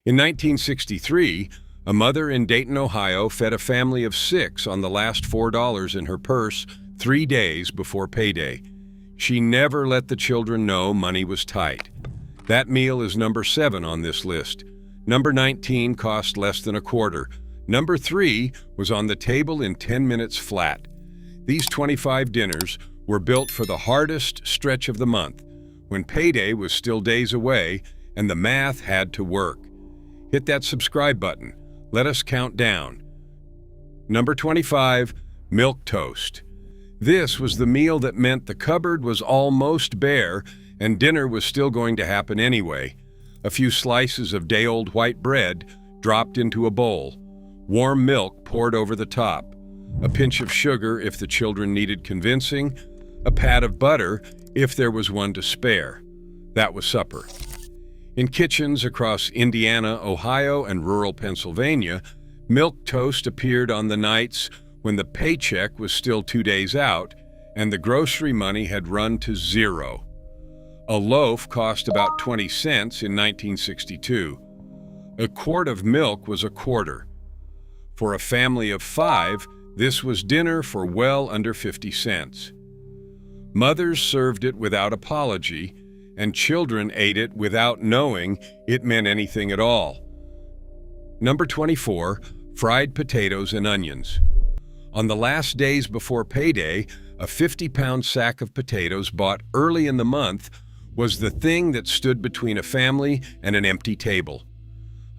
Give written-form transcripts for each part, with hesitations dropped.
In 1963, a mother in Dayton, Ohio, fed a family of 6 on the last $4 in her purse 3 days before payday. She never let the children know money was tight. That meal is number 7 on this list. Number 19 cost less than a quarter. Number 3 was on the table in 10 minutes flat. These 25 dinners were built for the hardest stretch of the month, when payday was still days away and the math had to work. Hit that subscribe button. Let us count down. Number 25, milk toast. This was the meal that meant the cupboard was almost bare and dinner was still going to happen anyway. A few slices of day-old white bread dropped into a bowl. Warm milk poured over the top. A pinch of sugar if the children needed convincing. A pat of butter if there was one to spare. That was supper. In kitchens across Indiana, Ohio, and rural Pennsylvania, milk toast appeared on the nights when the paycheck was still 2 days out and the grocery money had run to zero. A loaf cost about 20 cents in 1962. A quart of milk was a quarter. For a family of 5, this was dinner for well under 50 cents. Mothers served it without apology, and children ate it without knowing it meant anything at all. Number 24, fried potatoes and onions. On the last days before payday, a 50-pound sack of potatoes bought early in the month was the thing that stood between a family and an empty table.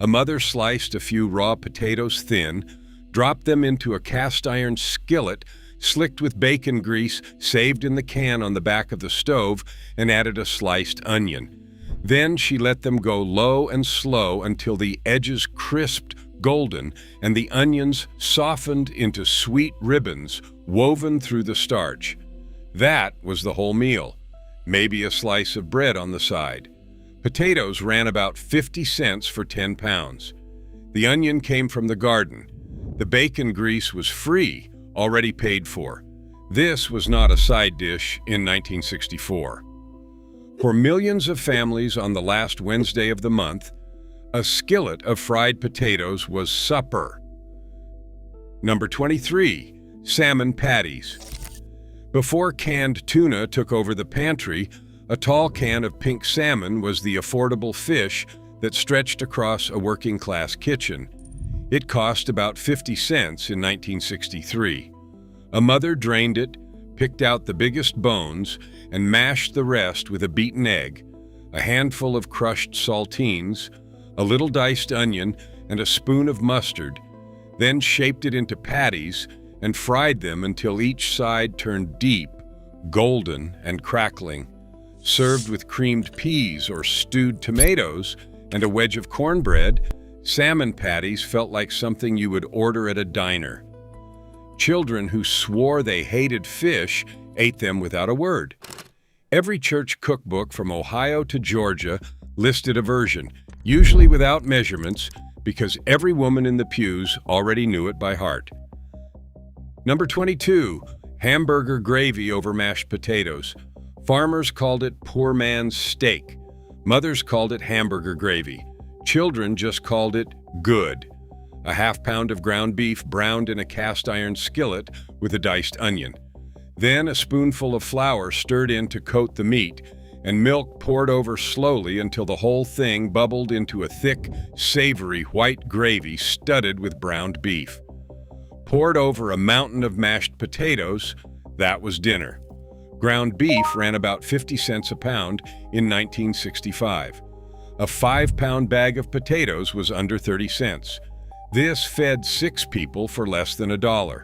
A mother sliced a few raw potatoes thin, dropped them into a cast-iron skillet slicked with bacon grease saved in the can on the back of the stove, and added a sliced onion. Then she let them go low and slow until the edges crisped golden and the onions softened into sweet ribbons woven through the starch. That was the whole meal. Maybe a slice of bread on the side. Potatoes ran about 50 cents for 10 pounds. The onion came from the garden. The bacon grease was free, already paid for. This was not a side dish in 1964. For millions of families on the last Wednesday of the month, a skillet of fried potatoes was supper. Number 23, salmon patties. Before canned tuna took over the pantry, a tall can of pink salmon was the affordable fish that stretched across a working-class kitchen. It cost about 50 cents in 1963. A mother drained it, picked out the biggest bones, and mashed the rest with a beaten egg, a handful of crushed saltines, a little diced onion, and a spoon of mustard, then shaped it into patties and fried them until each side turned deep, golden, and crackling. Served with creamed peas or stewed tomatoes and a wedge of cornbread, salmon patties felt like something you would order at a diner. Children who swore they hated fish ate them without a word. Every church cookbook from Ohio to Georgia listed a version, usually without measurements, because every woman in the pews already knew it by heart. Number 22, hamburger gravy over mashed potatoes. Farmers called it poor man's steak. Mothers called it hamburger gravy. Children just called it good. A half-pound of ground beef browned in a cast-iron skillet with a diced onion. Then a spoonful of flour stirred in to coat the meat, and milk poured over slowly until the whole thing bubbled into a thick, savory white gravy studded with browned beef. Poured over a mountain of mashed potatoes, that was dinner. Ground beef ran about 50 cents a pound in 1965. A 5-pound bag of potatoes was under 30 cents. This fed 6 people for less than $1.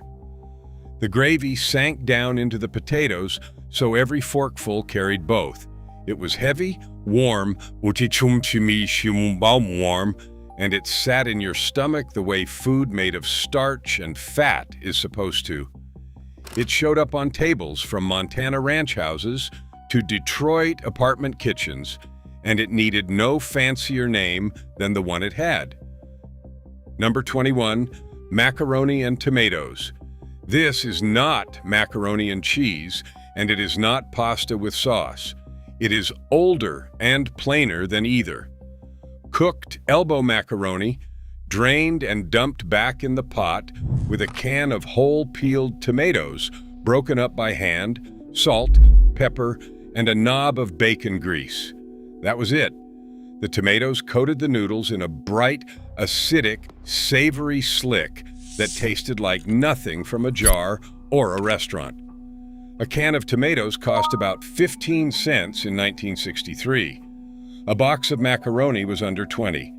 The gravy sank down into the potatoes, so every forkful carried both. It was heavy, warm, and it sat in your stomach the way food made of starch and fat is supposed to. It showed up on tables from Montana ranch houses to Detroit apartment kitchens, and it needed no fancier name than the one it had. Number 21, macaroni and tomatoes. This is not macaroni and cheese, and it is not pasta with sauce. It is older and plainer than either. cooked elbow macaroni, drained and dumped back in the pot with a can of whole peeled tomatoes broken up by hand, salt, pepper, and a knob of bacon grease. That was it. The tomatoes coated the noodles in a bright, acidic, savory slick that tasted like nothing from a jar or a restaurant. A can of tomatoes cost about 15 cents in 1963. A box of macaroni was under 20.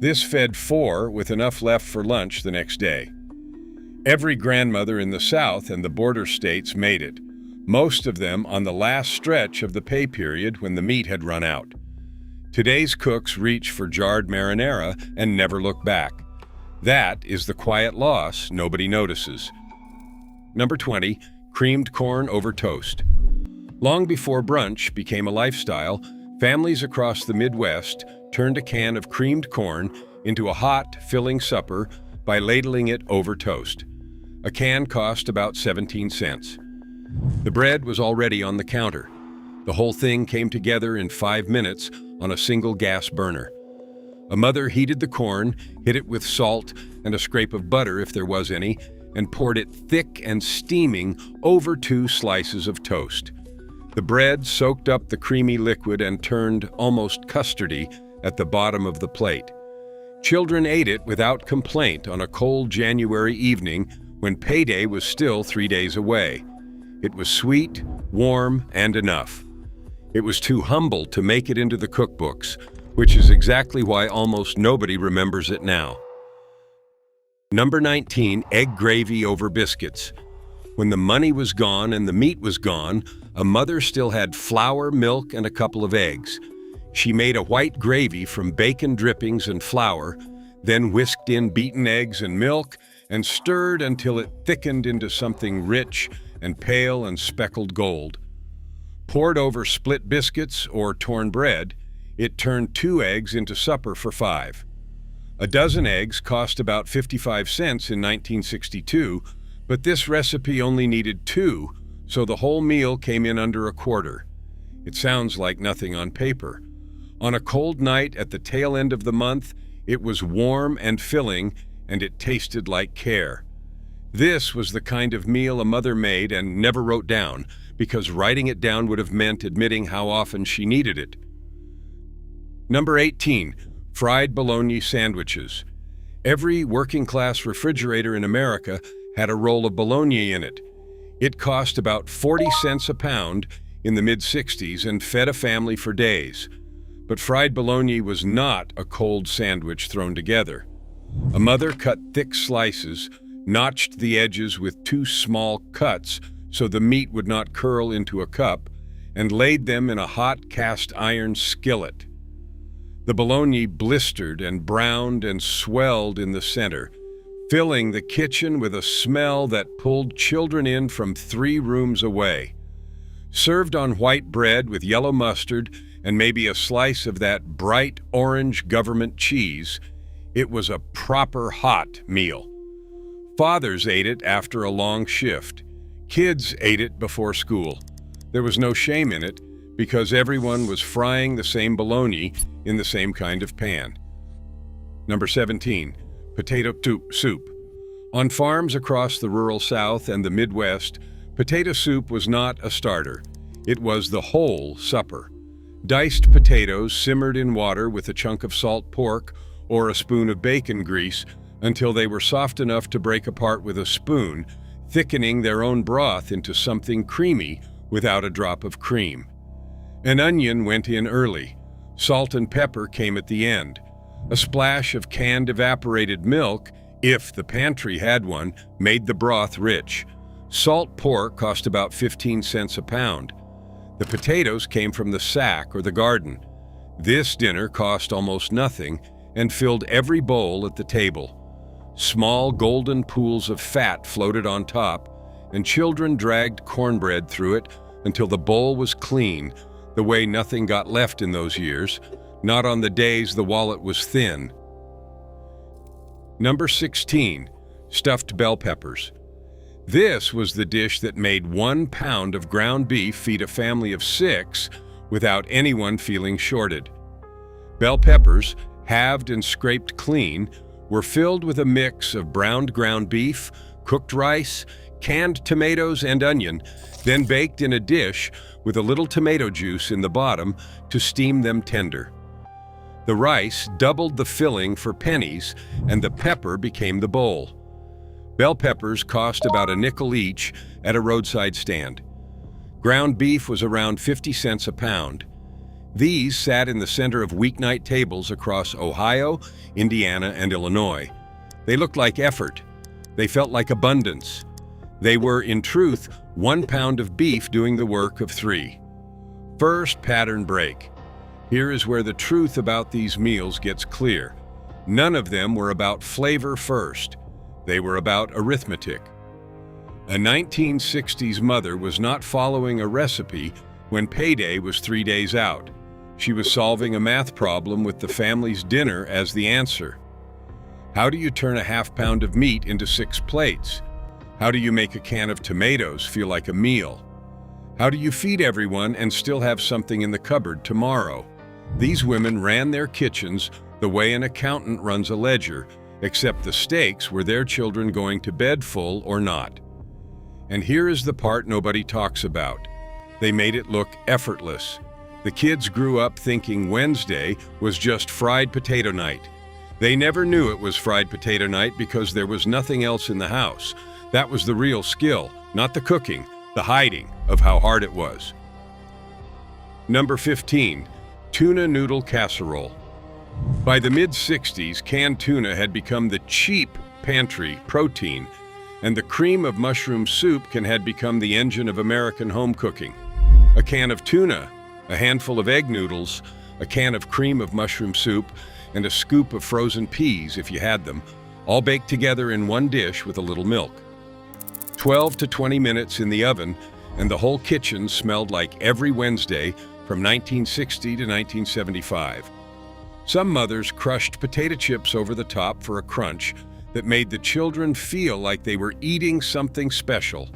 This fed 4 with enough left for lunch the next day. Every grandmother in the South and the border states made it, most of them on the last stretch of the pay period when the meat had run out. Today's cooks reach for jarred marinara and never look back. That is the quiet loss nobody notices. Number 20, creamed corn over toast. Long before brunch became a lifestyle, families across the Midwest turned a can of creamed corn into a hot, filling supper by ladling it over toast. A can cost about 17 cents. The bread was already on the counter. The whole thing came together in 5 minutes on a single gas burner. A mother heated the corn, hit it with salt and a scrape of butter if there was any, and poured it thick and steaming over 2 slices of toast. The bread soaked up the creamy liquid and turned almost custardy at the bottom of the plate. Children ate it without complaint on a cold January evening when payday was still 3 days away. It was sweet, warm, and enough. It was too humble to make it into the cookbooks, which is exactly why almost nobody remembers it now. Number 19, egg gravy over biscuits. When the money was gone and the meat was gone, a mother still had flour, milk, and a couple of eggs. She made a white gravy from bacon drippings and flour, then whisked in beaten eggs and milk, and stirred until it thickened into something rich and pale and speckled gold. Poured over split biscuits or torn bread, it turned 2 eggs into supper for 5. A dozen eggs cost about 55 cents in 1962, but this recipe only needed 2, so the whole meal came in under a quarter. It sounds like nothing on paper. On a cold night at the tail end of the month, it was warm and filling, and it tasted like care. This was the kind of meal a mother made and never wrote down, because writing it down would have meant admitting how often she needed it. Number 18, fried bologna sandwiches. Every working-class refrigerator in America had a roll of bologna in it. It cost about 40 cents a pound in the mid-60s and fed a family for days. But fried bologna was not a cold sandwich thrown together. A mother cut thick slices, notched the edges with 2 small cuts so the meat would not curl into a cup, and laid them in a hot cast iron skillet. The bologna blistered and browned and swelled in the center, filling the kitchen with a smell that pulled children in from 3 rooms away. Served on white bread with yellow mustard and maybe a slice of that bright orange government cheese, it was a proper hot meal. Fathers ate it after a long shift. Kids ate it before school. There was no shame in it because everyone was frying the same bologna in the same kind of pan. Number 17, potato soup. On farms across the rural South and the Midwest, potato soup was not a starter. It was the whole supper. Diced potatoes simmered in water with a chunk of salt pork or a spoon of bacon grease until they were soft enough to break apart with a spoon, thickening their own broth into something creamy without a drop of cream. An onion went in early. Salt and pepper came at the end. A splash of canned evaporated milk, if the pantry had one, made the broth rich. Salt pork cost about 15 cents a pound. The potatoes came from the sack or the garden. This dinner cost almost nothing and filled every bowl at the table. Small golden pools of fat floated on top, and children dragged cornbread through it until the bowl was clean, the way nothing got left in those years, not on the days the wallet was thin. Number 16, stuffed bell peppers. This was the dish that made 1 pound of ground beef feed a family of 6 without anyone feeling shorted. Bell peppers, halved and scraped clean, were filled with a mix of browned ground beef, cooked rice, canned tomatoes, and onion, then baked in a dish with a little tomato juice in the bottom to steam them tender. The rice doubled the filling for pennies, and the pepper became the bowl. Bell peppers cost about a nickel each at a roadside stand. Ground beef was around 50 cents a pound. These sat in the center of weeknight tables across Ohio, Indiana, and Illinois. They looked like effort. They felt like abundance. They were, in truth, 1 pound of beef doing the work of 3. First pattern break. Here is where the truth about these meals gets clear. None of them were about flavor first. They were about arithmetic. A 1960s mother was not following a recipe when payday was 3 days out. She was solving a math problem with the family's dinner as the answer. How do you turn a half pound of meat into 6 plates? How do you make a can of tomatoes feel like a meal? How do you feed everyone and still have something in the cupboard tomorrow? These women ran their kitchens the way an accountant runs a ledger, except the stakes were their children going to bed full or not. And here is the part nobody talks about. They made it look effortless. The kids grew up thinking Wednesday was just fried potato night. They never knew it was fried potato night because there was nothing else in the house. That was the real skill, not the cooking, the hiding of how hard it was. Number 15, tuna noodle casserole. By the mid-60s, canned tuna had become the cheap pantry protein, and the cream of mushroom soup had become the engine of American home cooking. A can of tuna, a handful of egg noodles, a can of cream of mushroom soup, and a scoop of frozen peas, if you had them, all baked together in one dish with a little milk. 12 to 20 minutes in the oven, and the whole kitchen smelled like every Wednesday from 1960 to 1975. Some mothers crushed potato chips over the top for a crunch that made the children feel like they were eating something special.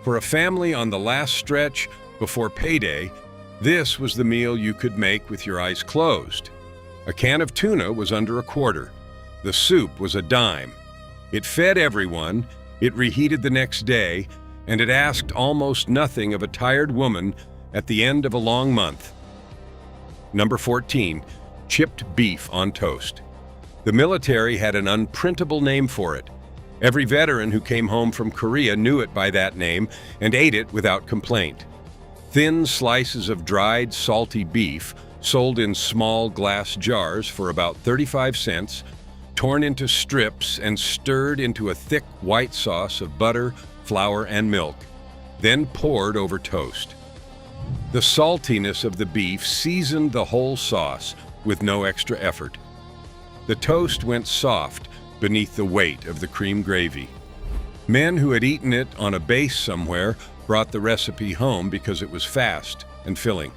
For a family on the last stretch before payday, this was the meal you could make with your eyes closed. A can of tuna was under $0.25. The soup was a dime. It fed everyone, it reheated the next day, and it asked almost nothing of a tired woman at the end of a long month. Number 14, chipped beef on toast. The military had an unprintable name for it. Every veteran who came home from Korea knew it by that name and ate it without complaint. Thin slices of dried, salty beef, sold in small glass jars for about 35 cents, torn into strips and stirred into a thick white sauce of butter, flour, and milk, then poured over toast. The saltiness of the beef seasoned the whole sauce with no extra effort. The toast went soft beneath the weight of the cream gravy. Men who had eaten it on a base somewhere brought the recipe home because it was fast and filling.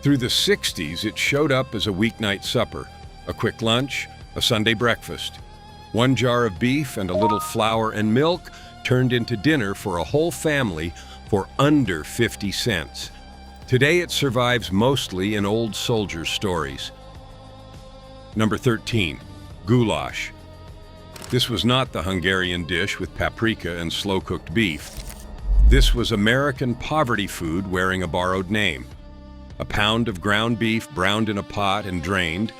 Through the 60s, it showed up as a weeknight supper, a quick lunch, a Sunday breakfast. 1 jar of beef and a little flour and milk turned into dinner for a whole family for under 50 cents. Today it survives mostly in old soldiers' stories. Number 13, goulash. This was not the Hungarian dish with paprika and slow-cooked beef. This was American poverty food wearing a borrowed name. A pound of ground beef browned in a pot and drained,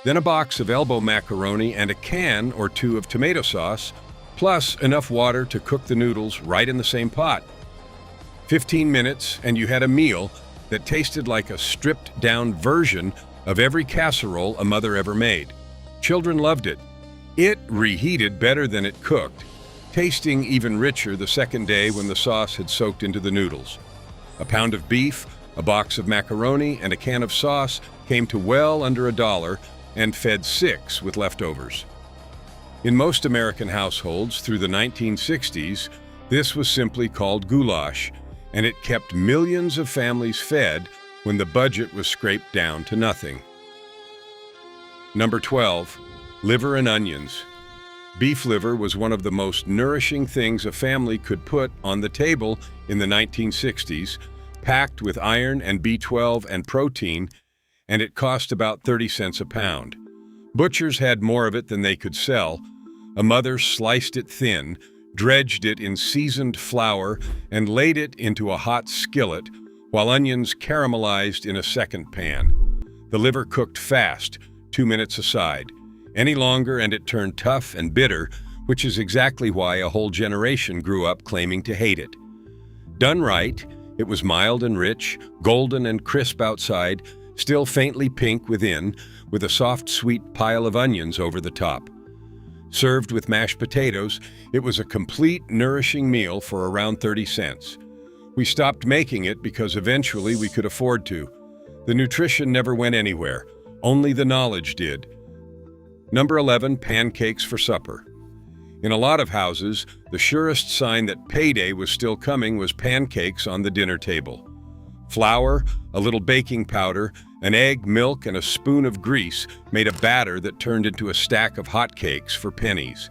then a box of elbow macaroni and a can or 2 of tomato sauce, plus enough water to cook the noodles right in the same pot. 15 minutes and you had a meal that tasted like a stripped-down version of every casserole a mother ever made. Children loved it. It reheated better than it cooked, tasting even richer the second day when the sauce had soaked into the noodles. A pound of beef, a box of macaroni, and a can of sauce came to well under $1 and fed 6 with leftovers. In most American households through the 1960s, this was simply called goulash, and it kept millions of families fed when the budget was scraped down to nothing. Number 12, liver and onions. Beef liver was one of the most nourishing things a family could put on the table in the 1960s, packed with iron and B12 and protein, and it cost about 30 cents a pound. Butchers had more of it than they could sell. A mother sliced it thin, dredged it in seasoned flour, and laid it into a hot skillet, while onions caramelized in a second pan. The liver cooked fast, 2 minutes aside. Any longer and it turned tough and bitter, which is exactly why a whole generation grew up claiming to hate it. Done right, it was mild and rich, golden and crisp outside, still faintly pink within, with a soft, sweet pile of onions over the top. Served with mashed potatoes, it was a complete, nourishing meal for around 30 cents. We stopped making it because eventually we could afford to. The nutrition never went anywhere, only the knowledge did. Number 11, pancakes for supper. In a lot of houses, the surest sign that payday was still coming was pancakes on the dinner table. Flour, a little baking powder, an egg, milk, and a spoon of grease made a batter that turned into a stack of hotcakes for pennies.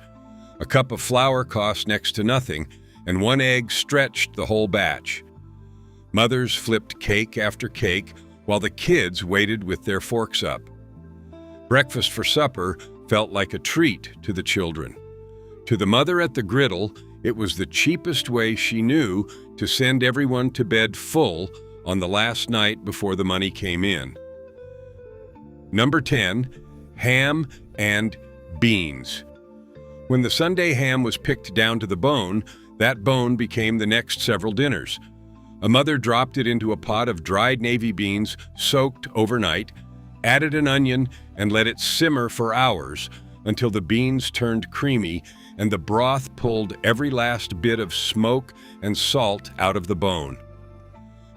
A cup of flour cost next to nothing, and one egg stretched the whole batch. Mothers flipped cake after cake, while the kids waited with their forks up. Breakfast for supper felt like a treat to the children. To the mother at the griddle, it was the cheapest way she knew to send everyone to bed full on the last night before the money came in. Number 10, ham and beans. When the Sunday ham was picked down to the bone, that bone became the next several dinners. A mother dropped it into a pot of dried navy beans soaked overnight, added an onion, and let it simmer for hours until the beans turned creamy and the broth pulled every last bit of smoke and salt out of the bone.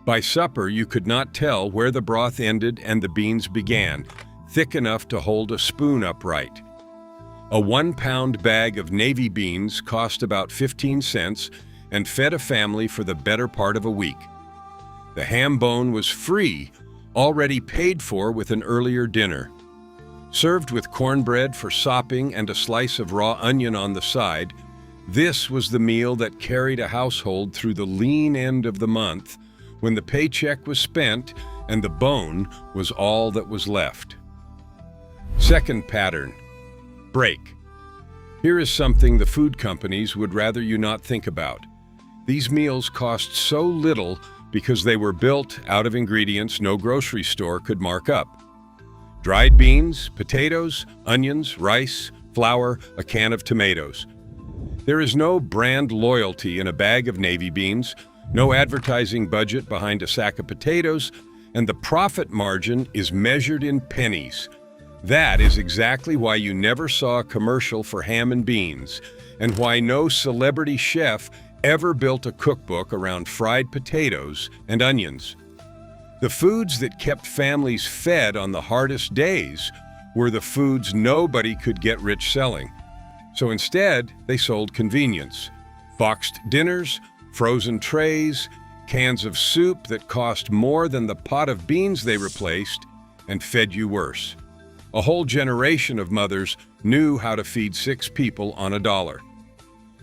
By supper, you could not tell where the broth ended and the beans began, thick enough to hold a spoon upright. A 1-pound bag of navy beans cost about 15 cents and fed a family for the better part of a week. The ham bone was free, already paid for with an earlier dinner. Served with cornbread for sopping and a slice of raw onion on the side, this was the meal that carried a household through the lean end of the month, when the paycheck was spent and the bone was all that was left. Second pattern, break. Here is something the food companies would rather you not think about. These meals cost so little because they were built out of ingredients no grocery store could mark up. Dried beans, potatoes, onions, rice, flour, a can of tomatoes. There is no brand loyalty in a bag of navy beans, no advertising budget behind a sack of potatoes, and the profit margin is measured in pennies. That is exactly why you never saw a commercial for ham and beans, and why no celebrity chef ever built a cookbook around fried potatoes and onions. The foods that kept families fed on the hardest days were the foods nobody could get rich selling. So instead, they sold convenience. Boxed dinners, frozen trays, cans of soup that cost more than the pot of beans they replaced and fed you worse. A whole generation of mothers knew how to feed 6 people on $1.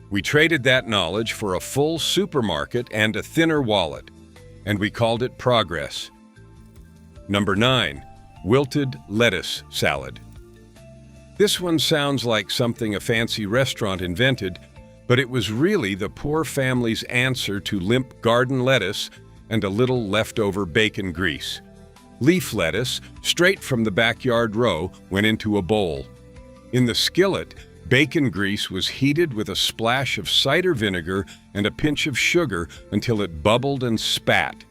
We traded that knowledge for a full supermarket and a thinner wallet, and we called it progress. Number 9, wilted lettuce salad. This one sounds like something a fancy restaurant invented, but it was really the poor family's answer to limp garden lettuce and a little leftover bacon grease. Leaf lettuce, straight from the backyard row, went into a bowl. In the skillet, bacon grease was heated with a splash of cider vinegar and a pinch of sugar until it bubbled and spat.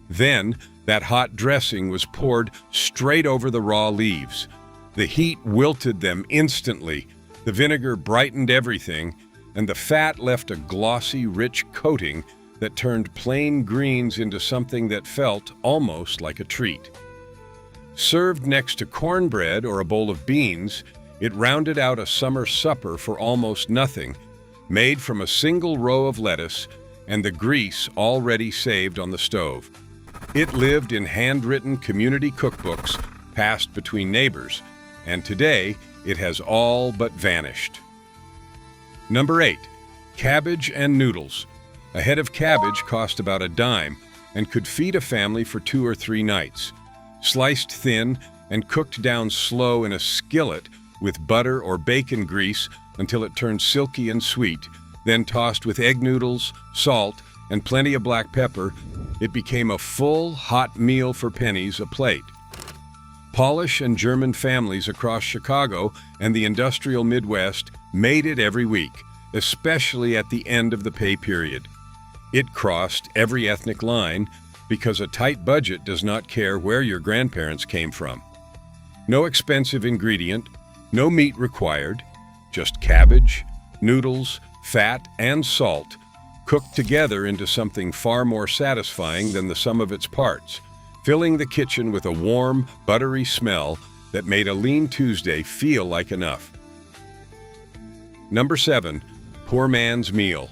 Then, that hot dressing was poured straight over the raw leaves. The heat wilted them instantly, the vinegar brightened everything, and the fat left a glossy, rich coating that turned plain greens into something that felt almost like a treat. Served next to cornbread or a bowl of beans, it rounded out a summer supper for almost nothing, made from a single row of lettuce and the grease already saved on the stove. It lived in handwritten community cookbooks passed between neighbors, and today it has all but vanished. Number 8, cabbage and noodles. A head of cabbage cost about $0.10 and could feed a family for 2 or 3 nights. sliced thin and cooked down slow in a skillet with butter or bacon grease until it turned silky and sweet, then tossed with egg noodles, salt, and plenty of black pepper. It became a full, hot meal for pennies a plate. Polish and German families across Chicago and the industrial Midwest made it every week, especially at the end of the pay period. It crossed every ethnic line because a tight budget does not care where your grandparents came from. No expensive ingredient, no meat required, just cabbage, noodles, fat, and salt cooked together into something far more satisfying than the sum of its parts, filling the kitchen with a warm, buttery smell that made a lean Tuesday feel like enough. Number 7, poor man's meal.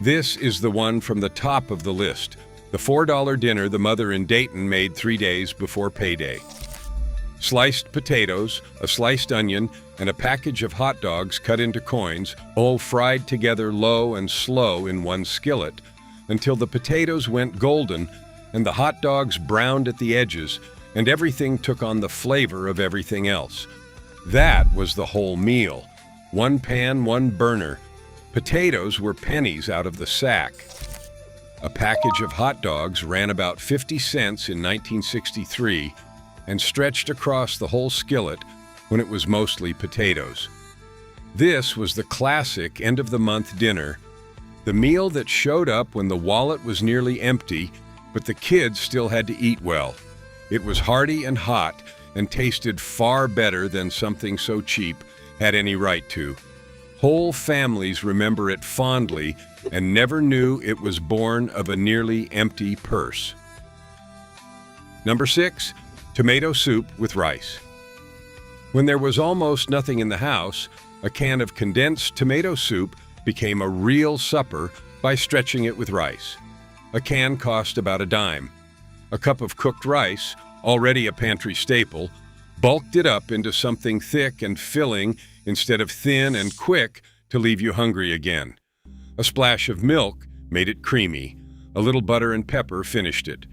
This is the one from the top of the list, the $4 dinner the mother in Dayton made 3 days before payday. Sliced potatoes, a sliced onion, and a package of hot dogs cut into coins, all fried together low and slow in one skillet until the potatoes went golden and the hot dogs browned at the edges and everything took on the flavor of everything else. That was the whole meal. One pan, one burner. Potatoes were pennies out of the sack. A package of hot dogs ran about 50 cents in 1963 and stretched across the whole skillet when it was mostly potatoes. This was the classic end-of-the-month dinner, the meal that showed up when the wallet was nearly empty, but the kids still had to eat well. It was hearty and hot and tasted far better than something so cheap had any right to. Whole families remember it fondly and never knew it was born of a nearly empty purse. Number 6, tomato soup with rice. When there was almost nothing in the house, a can of condensed tomato soup became a real supper by stretching it with rice. A can cost about a dime. A cup of cooked rice, already a pantry staple, bulked it up into something thick and filling instead of thin and quick to leave you hungry again. A splash of milk made it creamy. A little butter and pepper finished it.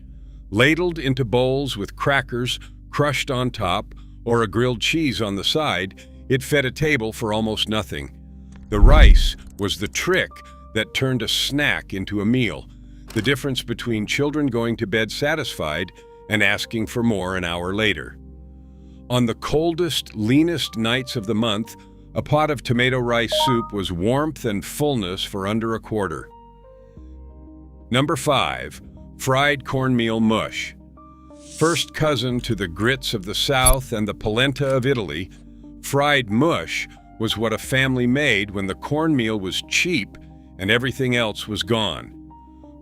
Ladled into bowls with crackers crushed on top or a grilled cheese on the side, it fed a table for almost nothing. The rice was the trick that turned a snack into a meal, the difference between children going to bed satisfied and asking for more an hour later. On the coldest, leanest nights of the month, a pot of tomato rice soup was warmth and fullness for under a quarter. Number 5, fried cornmeal mush. First cousin to the grits of the South and the polenta of Italy, fried mush was what a family made when the cornmeal was cheap and everything else was gone.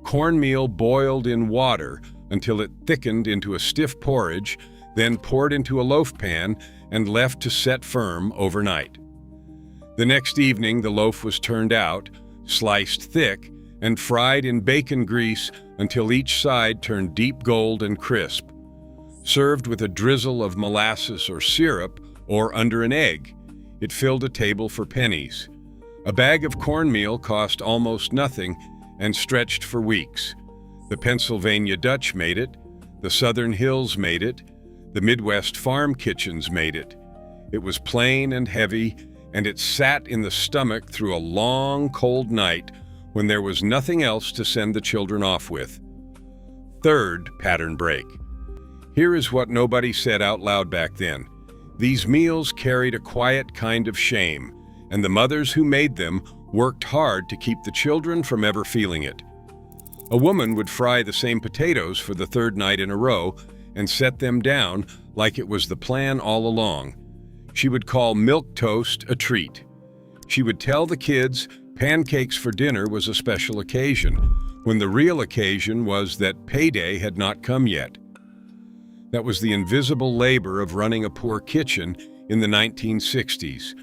Cornmeal boiled in water until it thickened into a stiff porridge, then poured into a loaf pan and left to set firm overnight. The next evening, the loaf was turned out, sliced thick, and fried in bacon grease until each side turned deep gold and crisp. Served with a drizzle of molasses or syrup or under an egg, it filled a table for pennies. A bag of cornmeal cost almost nothing and stretched for weeks. The Pennsylvania Dutch made it, the Southern Hills made it, the Midwest farm kitchens made it. It was plain and heavy, and it sat in the stomach through a long, cold night when there was nothing else to send the children off with. Third pattern break. Here is what nobody said out loud back then. These meals carried a quiet kind of shame, and the mothers who made them worked hard to keep the children from ever feeling it. A woman would fry the same potatoes for the third night in a row and set them down like it was the plan all along. She would call milk toast a treat. She would tell the kids pancakes for dinner was a special occasion, when the real occasion was that payday had not come yet. That was the invisible labor of running a poor kitchen in the 1960s.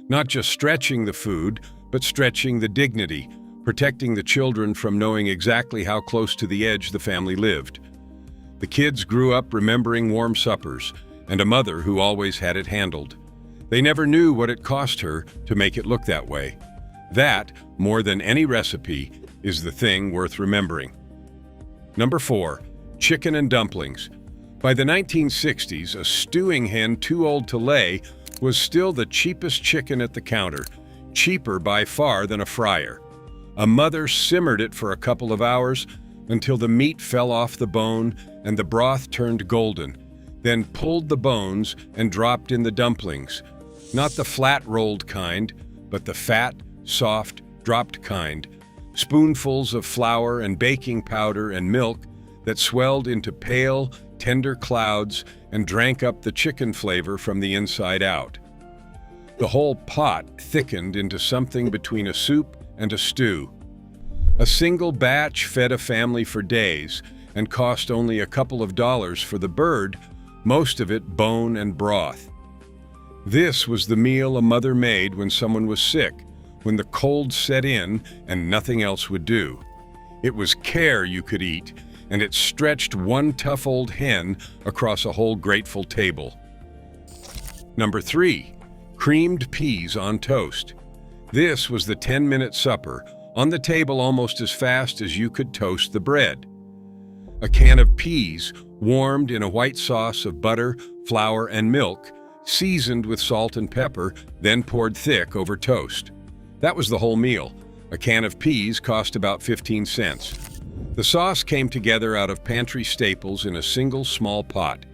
Not just stretching the food, but stretching the dignity, protecting the children from knowing exactly how close to the edge the family lived. The kids grew up remembering warm suppers and a mother who always had it handled. They never knew what it cost her to make it look that way. That, more than any recipe, is the thing worth remembering. Number 4, chicken and dumplings. By the 1960s, a stewing hen too old to lay was still the cheapest chicken at the counter, cheaper by far than a fryer. A mother simmered it for a couple of hours until the meat fell off the bone and the broth turned golden, then pulled the bones and dropped in the dumplings. Not the flat-rolled kind, but the fat, soft, dropped kind. Spoonfuls of flour and baking powder and milk that swelled into pale, tender clouds and drank up the chicken flavor from the inside out. The whole pot thickened into something between a soup and a stew. A single batch fed a family for days and cost only a couple of dollars for the bird, most of it bone and broth. This was the meal a mother made when someone was sick, when the cold set in and nothing else would do. It was care you could eat, and it stretched one tough old hen across a whole grateful table. Number 3, creamed peas on toast. This was the 10-minute supper, on the table almost as fast as you could toast the bread. A can of peas, warmed in a white sauce of butter, flour, and milk, seasoned with salt and pepper, then poured thick over toast. That was the whole meal. A can of peas cost about 15 cents. The sauce came together out of pantry staples in a single small pot.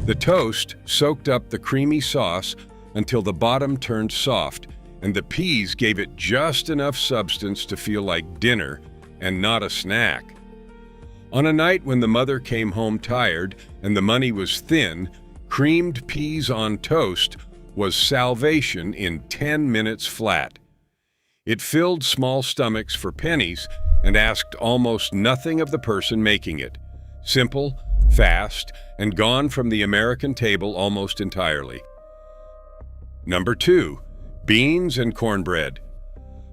The toast soaked up the creamy sauce until the bottom turned soft, and the peas gave it just enough substance to feel like dinner and not a snack. On a night when the mother came home tired and the money was thin, creamed peas on toast was salvation in 10 minutes flat. It filled small stomachs for pennies and asked almost nothing of the person making it. Simple, fast, and gone from the American table almost entirely. Number 2, beans and cornbread.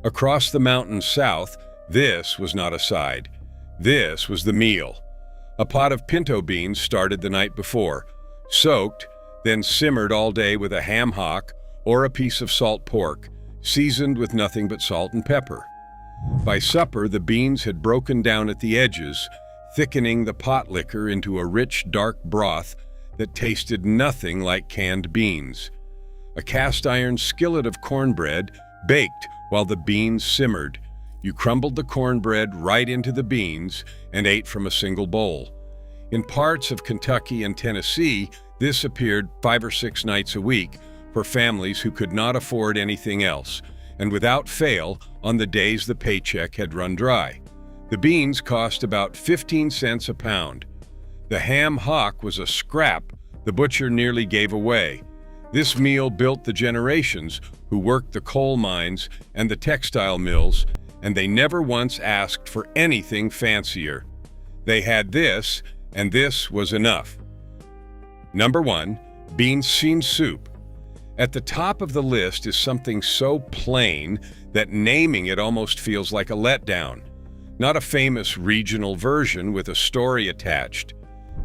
Across the mountains south, this was not a side. This was the meal. A pot of pinto beans started the night before, soaked, then simmered all day with a ham hock or a piece of salt pork, seasoned with nothing but salt and pepper. By supper, the beans had broken down at the edges, thickening the pot liquor into a rich, dark broth that tasted nothing like canned beans. A cast-iron skillet of cornbread baked while the beans simmered. You crumbled the cornbread right into the beans and ate from a single bowl. In parts of Kentucky and Tennessee, this appeared 5 or 6 nights a week for families who could not afford anything else, and without fail on the days the paycheck had run dry. The beans cost about 15 cents a pound. The ham hock was a scrap the butcher nearly gave away. This meal built the generations who worked the coal mines and the textile mills, and they never once asked for anything fancier. They had this, and this was enough. Number 1, bean scene soup. At the top of the list is something so plain that naming it almost feels like a letdown. Not a famous regional version with a story attached.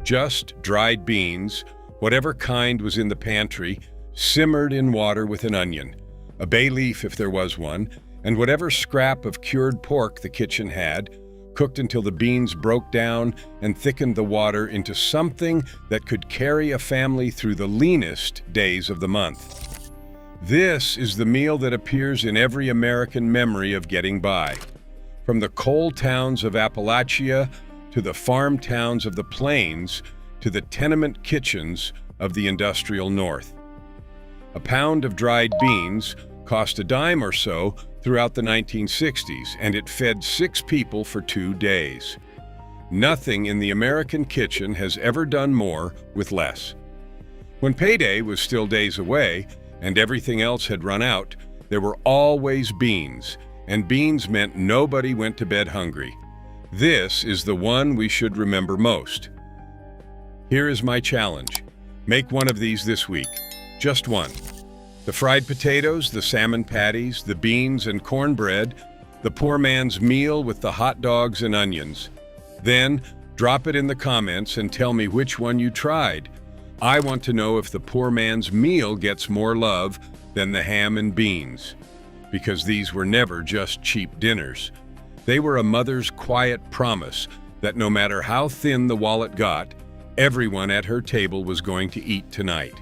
Just dried beans, whatever kind was in the pantry, simmered in water with an onion, a bay leaf if there was one, and whatever scrap of cured pork the kitchen had, cooked until the beans broke down and thickened the water into something that could carry a family through the leanest days of the month. This is the meal that appears in every American memory of getting by. From the coal towns of Appalachia to the farm towns of the plains to the tenement kitchens of the industrial North. A pound of dried beans cost a dime or so throughout the 1960s, and it fed 6 people for 2 days. Nothing in the American kitchen has ever done more with less. When payday was still days away and everything else had run out, there were always beans, and beans meant nobody went to bed hungry. This is the one we should remember most. Here is my challenge. Make one of these this week. Just one. The fried potatoes, the salmon patties, the beans and cornbread, the poor man's meal with the hot dogs and onions. Then, drop it in the comments and tell me which one you tried. I want to know if the poor man's meal gets more love than the ham and beans. Because these were never just cheap dinners. They were a mother's quiet promise that no matter how thin the wallet got, Everyone at her table was going to eat tonight.